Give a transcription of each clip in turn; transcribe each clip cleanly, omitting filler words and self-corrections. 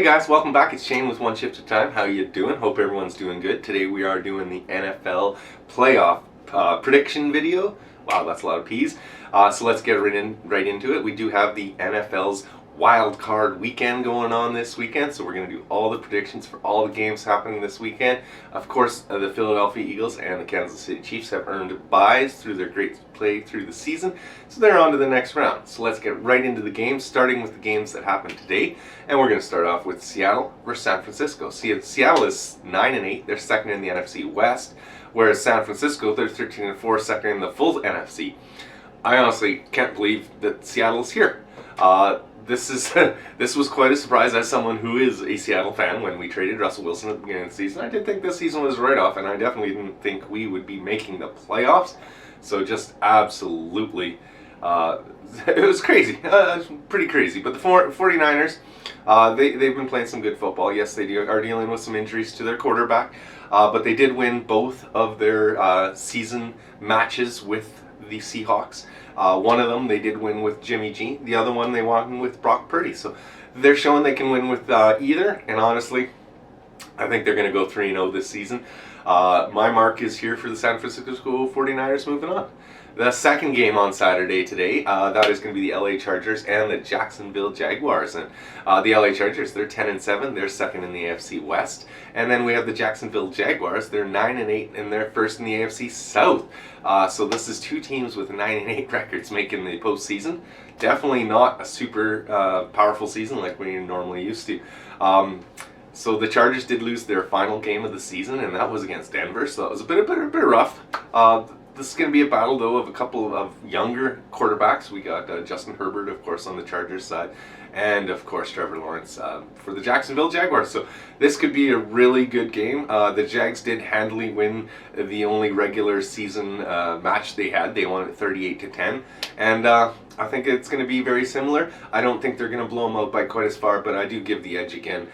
Hey guys, welcome back. It's Shane with One Shift at a Time. How you doing? Hope everyone's doing good. Today we are doing the NFL playoff prediction video. Wow, that's a lot of P's. So let's get right into it. We do have the NFL's wild card weekend going on this weekend, so we're going to do all the predictions for all the games happening this weekend. Of course, the Philadelphia Eagles and the Kansas City Chiefs have earned byes through their great play through the season, so they're on to the next round. So let's get right into the games, starting with the games that happened today, and we're going to start off with Seattle versus San Francisco. Seattle is 9-8, they're second in the NFC West, whereas San Francisco, they're 13-4, second in the full NFC. I honestly can't believe that Seattle's here. This was quite a surprise as someone who is a Seattle fan. When we traded Russell Wilson at the beginning of the season, I did think this season was right off, and I definitely didn't think we would be making the playoffs. So just absolutely, it was crazy, pretty crazy. But the 49ers, they've been playing some good football. Yes, they are dealing with some injuries to their quarterback, but they did win both of their season matches with the Seahawks. One of them they did win with Jimmy G. The other one they won with Brock Purdy. So they're showing they can win with either. And honestly, I think they're going to go 3-0 this season. My mark is here for the San Francisco 49ers moving on. The second game on Saturday today, that is going to be the LA Chargers and the Jacksonville Jaguars. And the LA Chargers, they're 10-7, they're second in the AFC West. And then we have the Jacksonville Jaguars, they're 9-8, and they're first in the AFC South. So this is two teams with 9-8 records making the postseason. Definitely not a super powerful season like we're normally used to. So the Chargers did lose their final game of the season, and that was against Denver. So that was a bit rough. This is going to be a battle, though, of a couple of younger quarterbacks. We got Justin Herbert, of course, on the Chargers side, and, of course, Trevor Lawrence for the Jacksonville Jaguars. So this could be a really good game. The Jags did handily win the only regular season match they had. They won it 38-10, and I think it's going to be very similar. I don't think they're going to blow them out by quite as far, but I do give the edge again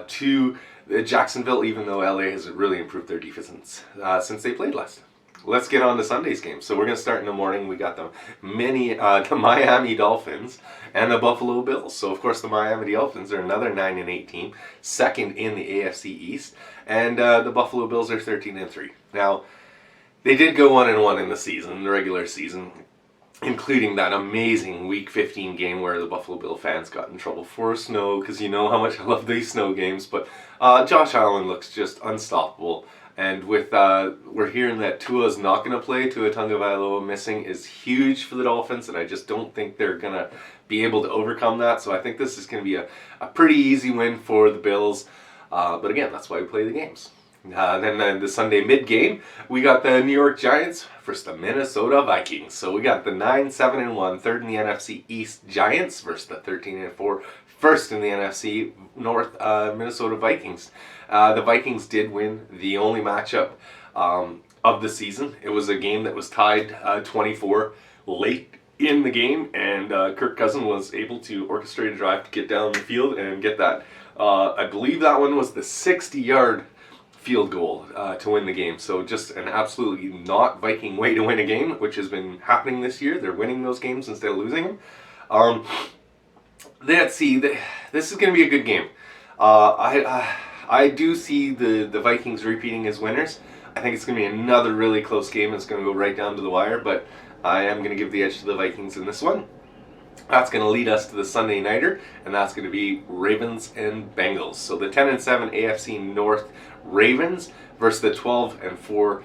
to Jacksonville, even though LA has really improved their defense since they played last. Let's get on to Sunday's game. So we're going to start in the morning. We got the Miami Dolphins and the Buffalo Bills. So, of course, the Miami Dolphins are another 9-8 team, second in the AFC East, and the Buffalo Bills are 13-3. Now, they did go 1-1 in the season, the regular season, including that amazing Week 15 game where the Buffalo Bill fans got in trouble for snow, because you know how much I love these snow games. But Josh Allen looks just unstoppable. And with we're hearing that Tua's not going to play, Tua Tagovailoa missing is huge for the Dolphins, and I just don't think they're going to be able to overcome that. So I think this is going to be a pretty easy win for the Bills. But again, that's why we play the games. Then the Sunday mid-game, we got the New York Giants versus the Minnesota Vikings. So we got the 9-7-1, third in the NFC East Giants versus the 13-4, first in the NFC North Minnesota Vikings. The Vikings did win the only matchup of the season. It was a game that was tied 24 late in the game, and Kirk Cousins was able to orchestrate a drive to get down the field and get that. I believe that one was the 60-yard field goal to win the game. So just an absolutely not Viking way to win a game, which has been happening this year. They're winning those games instead of losing them. Let's see. This is going to be a good game. I do see the Vikings repeating as winners. I think it's going to be another really close game. It's going to go right down to the wire, but I am going to give the edge to the Vikings in this one. That's going to lead us to the Sunday nighter, and that's going to be Ravens and Bengals. So the 10-7 AFC North Ravens versus the 12-4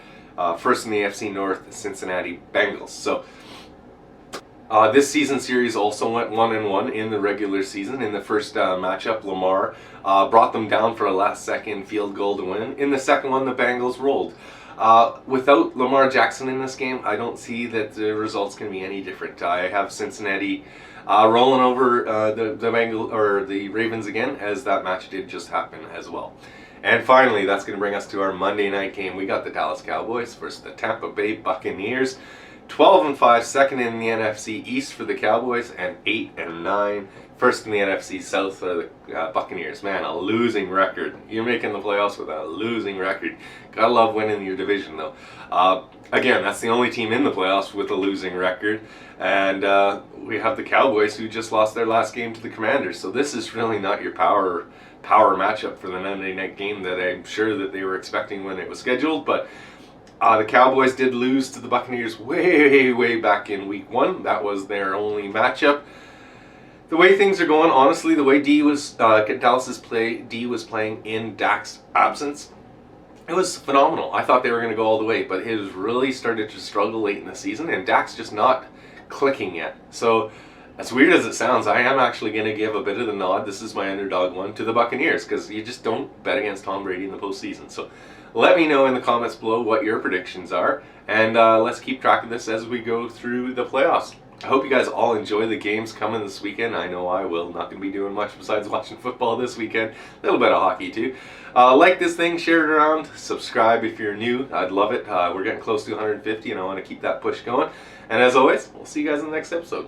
first in the AFC North Cincinnati Bengals. So this season series also went 1-1 in the regular season. In the first matchup, Lamar brought them down for a last-second field goal to win. In the second one, the Bengals rolled. Without Lamar Jackson in this game, I don't see that the results can be any different. I have Cincinnati rolling over the Ravens again, as that match did just happen as well. And finally, that's going to bring us to our Monday night game. We got the Dallas Cowboys versus the Tampa Bay Buccaneers. 12-5, second in the NFC East for the Cowboys, and 8-9, first in the NFC South for the Buccaneers. Man, a losing record. You're making the playoffs with a losing record. Gotta love winning your division, though. Again, that's the only team in the playoffs with a losing record. And we have the Cowboys, who just lost their last game to the Commanders. So this is really not your power matchup for the Monday night game that I'm sure that they were expecting when it was scheduled. But the Cowboys did lose to the Buccaneers way back in week 1. That was their only matchup. The way things are going, honestly, the way D was playing in Dak's absence, it was phenomenal. I thought they were going to go all the way, but it has really started to struggle late in the season, and Dak's just not clicking yet. So, as weird as it sounds, I am actually going to give a bit of the nod. This is my underdog one to the Buccaneers, because you just don't bet against Tom Brady in the postseason. So, let me know in the comments below what your predictions are, and let's keep track of this as we go through the playoffs. I hope you guys all enjoy the games coming this weekend. I know I will. Not going to be doing much besides watching football this weekend. A little bit of hockey too. Like this thing, share it around, subscribe if you're new. I'd love it. We're getting close to 150 and I want to keep that push going. And as always, we'll see you guys in the next episode.